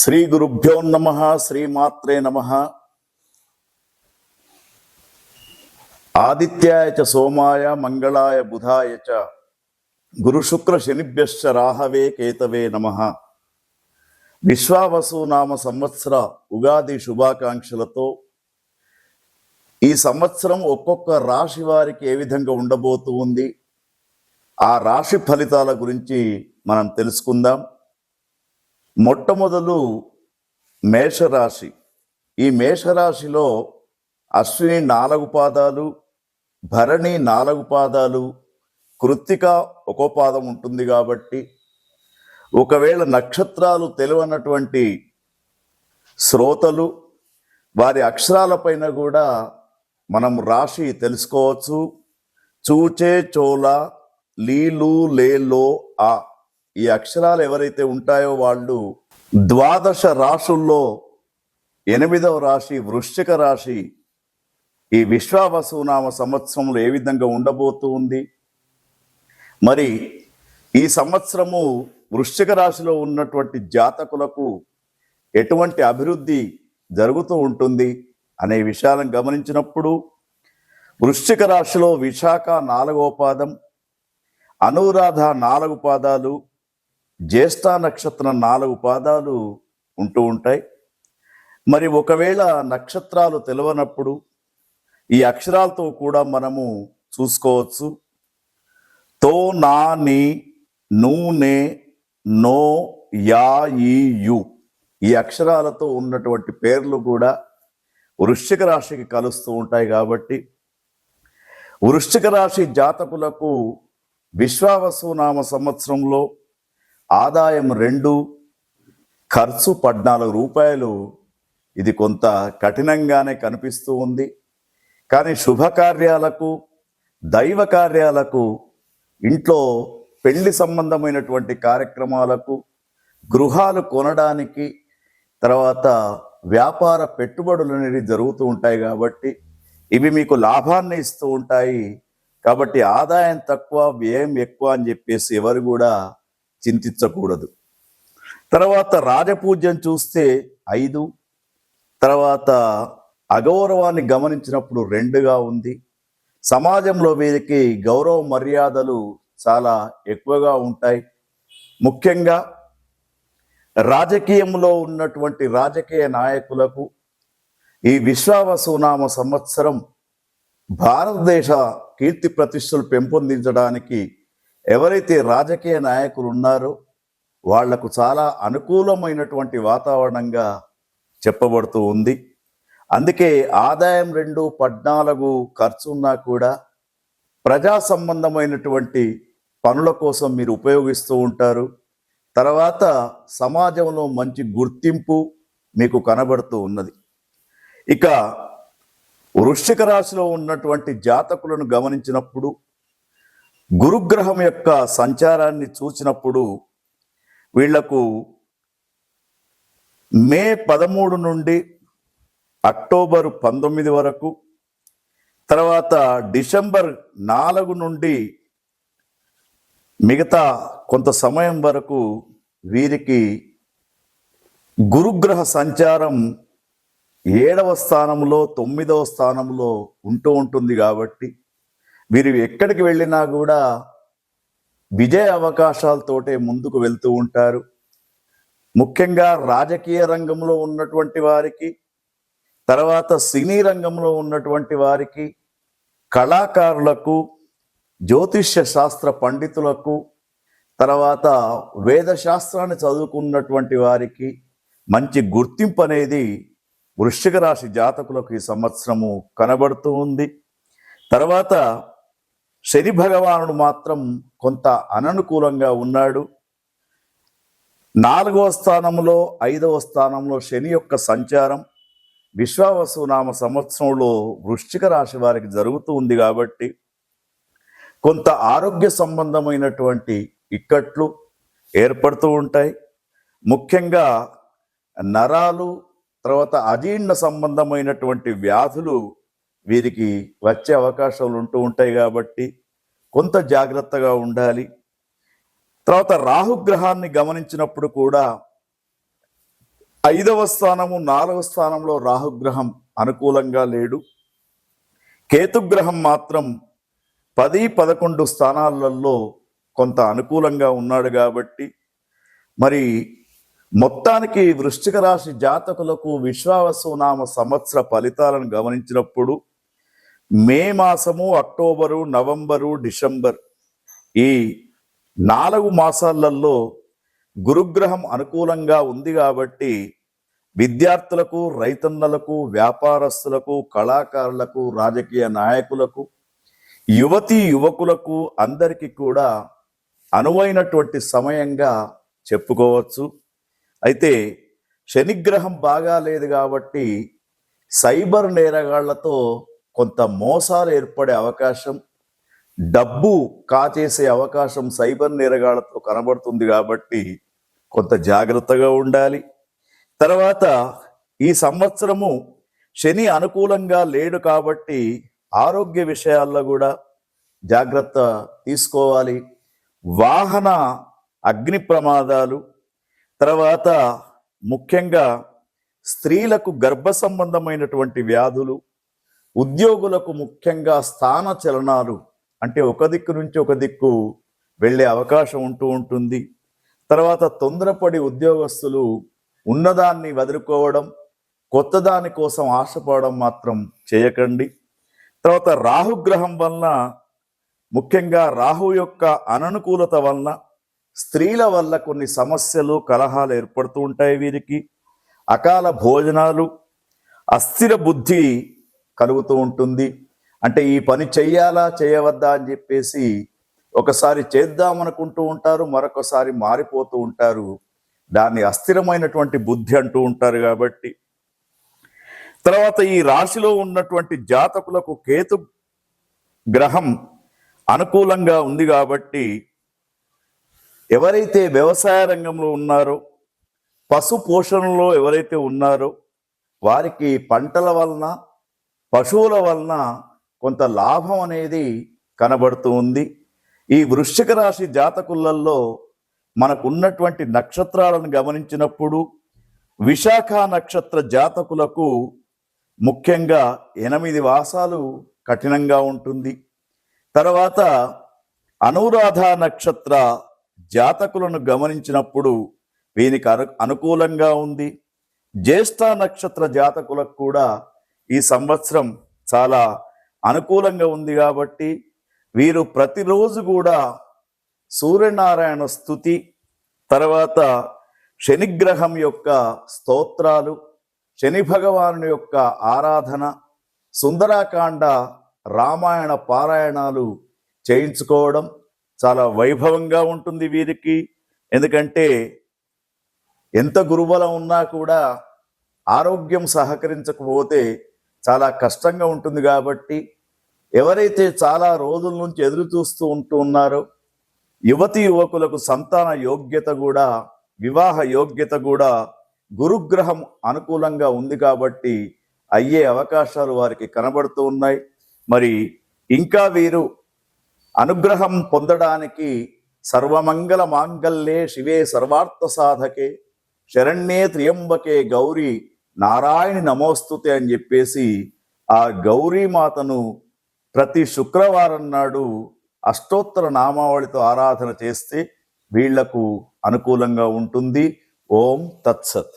శ్రీ గురుభ్యో నమః. శ్రీమాత్రే నమః. ఆదిత్యాయ చ సోమాయ మంగళాయ బుధాయ చ గురు శుక్ర శనిభ్యశ్చ రాహవే కేతవే నమః. విశ్వావసు నామ సంవత్సర ఉగాది శుభాకాంక్షలతో ఈ సంవత్సరం ఒక్కొక్క రాశి వారికి ఏ విధంగా ఉండబోతూ ఉంది, ఆ రాశి ఫలితాల గురించి మనం తెలుసుకుందాం. మొట్టమొదలు మేషరాశి. ఈ మేషరాశిలో అశ్విని 4 పాదాలు, భరణి 4 పాదాలు, కృత్తిక 1 పాదం ఉంటుంది. కాబట్టి ఒకవేళ నక్షత్రాలు తెలియనటువంటి శ్రోతలు వారి అక్షరాలపైన కూడా మనం రాశి తెలుసుకోవచ్చు. చూచే, చోళ, లీలు, లేలో, ఆ ఈ అక్షరాలు ఎవరైతే ఉంటాయో వాళ్ళు 12 రాశుల్లో 8వ రాశి వృశ్చిక రాశి ఈ విశ్వావసునామ సంవత్సరంలో ఏ విధంగా ఉండబోతూ ఉంది, మరి ఈ సంవత్సరము వృశ్చిక రాశిలో ఉన్నటువంటి జాతకులకు ఎటువంటి అభివృద్ధి జరుగుతూ ఉంటుంది అనే విషయాలను గమనించినప్పుడు వృశ్చిక రాశిలో విశాఖ 4వ పాదం, అనురాధ 4 పాదాలు, జ్యేష్ఠ నక్షత్రం 4 పాదాలు ఉంటూ ఉంటాయి. మరి ఒకవేళ నక్షత్రాలు తెలియనప్పుడు ఈ అక్షరాలతో కూడా మనము చూసుకోవచ్చు. తో, నా, నీ, ను, నే, నో, యా, ఈ, యు ఈ అక్షరాలతో ఉన్నటువంటి పేర్లు కూడా వృశ్చిక రాశికి కలుస్తూ ఉంటాయి. కాబట్టి వృశ్చిక రాశి జాతకులకు విశ్వావసునామ సంవత్సరంలో ఆదాయం 2, ఖర్చు 14 రూపాయలు. ఇది కొంత కఠినంగానే కనిపిస్తూ ఉంది. కానీ శుభకార్యాలకు, దైవ కార్యాలకు, ఇంట్లో పెళ్లి సంబంధమైనటువంటి కార్యక్రమాలకు, గృహాలు కొనడానికి, తర్వాత వ్యాపార పెట్టుబడులు అనేవి జరుగుతూ ఉంటాయి. కాబట్టి ఇవి మీకు లాభాన్ని ఇస్తూ ఉంటాయి. కాబట్టి ఆదాయం తక్కువ, వ్యయం ఎక్కువ అని చెప్పేసి ఎవరు కూడా చింతించకూడదు. తర్వాత రాజపూజ్యం చూస్తే 5, తర్వాత అగౌరవాన్ని గమనించినప్పుడు 2గా ఉంది. సమాజంలో వీరికి గౌరవ మర్యాదలు చాలా ఎక్కువగా ఉంటాయి. ముఖ్యంగా రాజకీయంలో ఉన్నటువంటి రాజకీయ నాయకులకు ఈ విశ్వావసునామ సంవత్సరం భారతదేశ కీర్తి ప్రతిష్టలు పెంపొందించడానికి ఎవరైతే రాజకీయ నాయకులు ఉన్నారో వాళ్లకు చాలా అనుకూలమైనటువంటి వాతావరణంగా చెప్పబడుతూ ఉంది. అందుకే ఆదాయం 2, 14 ఖర్చు ఉన్నా కూడా ప్రజా సంబంధమైనటువంటి పనుల కోసం మీరు ఉపయోగిస్తూ ఉంటారు. తర్వాత సమాజంలో మంచి గుర్తింపు మీకు కనబడుతూ ఉన్నది. ఇక వృశ్చిక రాశిలో ఉన్నటువంటి జాతకులను గమనించినప్పుడు గురుగ్రహం యొక్క సంచారాన్ని చూసినప్పుడు వీళ్లకు మే 13 నుండి అక్టోబర్ 19 వరకు, తర్వాత డిసెంబర్ 4 నుండి మిగతా కొంత సమయం వరకు వీరికి గురుగ్రహ సంచారం 7వ స్థానంలో, 9వ స్థానంలో ఉంటూ ఉంటుంది. కాబట్టి వీరు ఎక్కడికి వెళ్ళినా కూడా విజయ అవకాశాలతోటే ముందుకు వెళ్తూ ఉంటారు. ముఖ్యంగా రాజకీయ రంగంలో ఉన్నటువంటి వారికి, తర్వాత సినీ రంగంలో ఉన్నటువంటి వారికి, కళాకారులకు, జ్యోతిష్య శాస్త్ర పండితులకు, తర్వాత వేదశాస్త్రాన్ని చదువుకున్నటువంటి వారికి మంచి గుర్తింపు అనేది వృశ్చిక రాశి జాతకులకు ఈ సంవత్సరము కనబడుతూ ఉంది. తర్వాత శని భగవానుడు మాత్రం కొంత అననుకూలంగా ఉన్నాడు. 4వ స్థానంలో, 5వ స్థానంలో శని యొక్క సంచారం విశ్వావసునామ సంవత్సరంలో వృశ్చిక రాశి వారికి జరుగుతూ ఉంది. కాబట్టి కొంత ఆరోగ్య సంబంధమైనటువంటి ఇక్కట్లు ఏర్పడుతూ ఉంటాయి. ముఖ్యంగా నరాలు, తర్వాత అజీర్ణ సంబంధమైనటువంటి వ్యాధులు వీరికి వచ్చే అవకాశాలు ఉంటూ ఉంటాయి. కాబట్టి కొంత జాగ్రత్తగా ఉండాలి. తర్వాత రాహుగ్రహాన్ని గమనించినప్పుడు కూడా 5వ స్థానము 4వ స్థానంలో రాహుగ్రహం అనుకూలంగా లేడు. కేతుగ్రహం మాత్రం 10, 11 స్థానాలలో కొంత అనుకూలంగా ఉన్నాడు. కాబట్టి మరి మొత్తానికి వృశ్చిక రాశి జాతకులకు విశ్వావసునామ సంవత్సర ఫలితాలను గమనించినప్పుడు మే మాసము, అక్టోబరు, నవంబరు, డిసెంబర్ ఈ 4 మాసాలలో గురుగ్రహం అనుకూలంగా ఉంది. కాబట్టి విద్యార్థులకు, రైతన్నలకు, వ్యాపారస్తులకు, కళాకారులకు, రాజకీయ నాయకులకు, యువతీ యువకులకు అందరికీ కూడా అనువైనటువంటి సమయంగా చెప్పుకోవచ్చు. అయితే శనిగ్రహం బాగా లేదు కాబట్టి సైబర్ నేరగాళ్లతో కొంత మోసాలు ఏర్పడే అవకాశం, డబ్బు కాచేసే అవకాశం సైబర్ నేరగాళ్లతో కనబడుతుంది. కాబట్టి కొంత జాగ్రత్తగా ఉండాలి. తర్వాత ఈ సంవత్సరము శని అనుకూలంగా లేడు కాబట్టి ఆరోగ్య విషయాల్లో కూడా జాగ్రత్త తీసుకోవాలి. వాహన అగ్ని ప్రమాదాలు, తర్వాత ముఖ్యంగా స్త్రీలకు గర్భ సంబంధమైనటువంటి వ్యాధులు, ఉద్యోగులకు ముఖ్యంగా స్థాన చలనాలు, అంటే ఒక దిక్కు నుంచి ఒక దిక్కు వెళ్ళే అవకాశం ఉంటుంది. తర్వాత తొందరపడి ఉద్యోగస్తులు ఉన్నదాన్ని వదులుకోవడం, కొత్త దాని కోసం ఆశపడడం మాత్రం చేయకండి. తర్వాత రాహుగ్రహం వలన, ముఖ్యంగా రాహు యొక్క అననుకూలత వలన స్త్రీల వల్ల కొన్ని సమస్యలు, కలహాలు ఏర్పడుతూ ఉంటాయి. వీరికి అకాల భోజనాలు, అస్థిర బుద్ధి కలుగుతూ ఉంటుంది. అంటే ఈ పని చెయ్యాలా చేయవద్దా అని చెప్పేసి ఒకసారి చేద్దామనుకుంటూ ఉంటారు, మరొకసారి మారిపోతూ ఉంటారు. దాన్ని అస్థిరమైనటువంటి బుద్ధి అంటూ ఉంటారు. కాబట్టి తర్వాత ఈ రాశిలో ఉన్నటువంటి జాతకులకు కేతు గ్రహం అనుకూలంగా ఉంది. కాబట్టి ఎవరైతే వ్యవసాయ రంగంలో ఉన్నారో, పశు పోషణలో ఎవరైతే ఉన్నారో వారికి పంటల వలన, పశువుల వలన కొంత లాభం అనేది కనబడుతూ ఉంది. ఈ వృశ్చిక రాశి జాతకులలో మనకున్నటువంటి నక్షత్రాలను గమనించినప్పుడు విశాఖ నక్షత్ర జాతకులకు ముఖ్యంగా 8 మాసాలు కఠినంగా ఉంటుంది. తర్వాత అనురాధ నక్షత్ర జాతకులను గమనించినప్పుడు వీనికి అనుకూలంగా ఉంది. జ్యేష్ఠ నక్షత్ర జాతకులకు కూడా ఈ సంవత్సరం చాలా అనుకూలంగా ఉంది. కాబట్టి వీరు ప్రతిరోజు కూడా సూర్యనారాయణ స్తుతి, తర్వాత శనిగ్రహం యొక్క స్తోత్రాలు, శని భగవాను యొక్క ఆరాధన, సుందరాకాండ, రామాయణ పారాయణాలు చేయించుకోవడం చాలా వైభవంగా ఉంటుంది వీరికి. ఎందుకంటే ఎంత గురుబలం ఉన్నా కూడా ఆరోగ్యం సహకరించకపోతే చాలా కష్టంగా ఉంటుంది. కాబట్టి ఎవరైతే చాలా రోజుల నుంచి ఎదురు చూస్తూ ఉన్నారో, యువతి యువకులకు సంతాన యోగ్యత కూడా, వివాహ యోగ్యత కూడా గురుగ్రహం అనుకూలంగా ఉంది. కాబట్టి అయ్యే అవకాశాలు వారికి కనబడుతూ ఉన్నాయి. మరి ఇంకా వీరు అనుగ్రహం పొందడానికి సర్వమంగళ మాంగళ్యే శివే సర్వార్థ సాధకే శరణ్యే త్ర్యంబకే గౌరీ నారాయణి నమోస్తుతే అని చెప్పేసి ఆ గౌరీమాతను ప్రతి శుక్రవారం నాడు అష్టోత్తర నామావళితో ఆరాధన చేస్తే వీళ్లకు అనుకూలంగా ఉంటుంది. ఓం తత్సత్.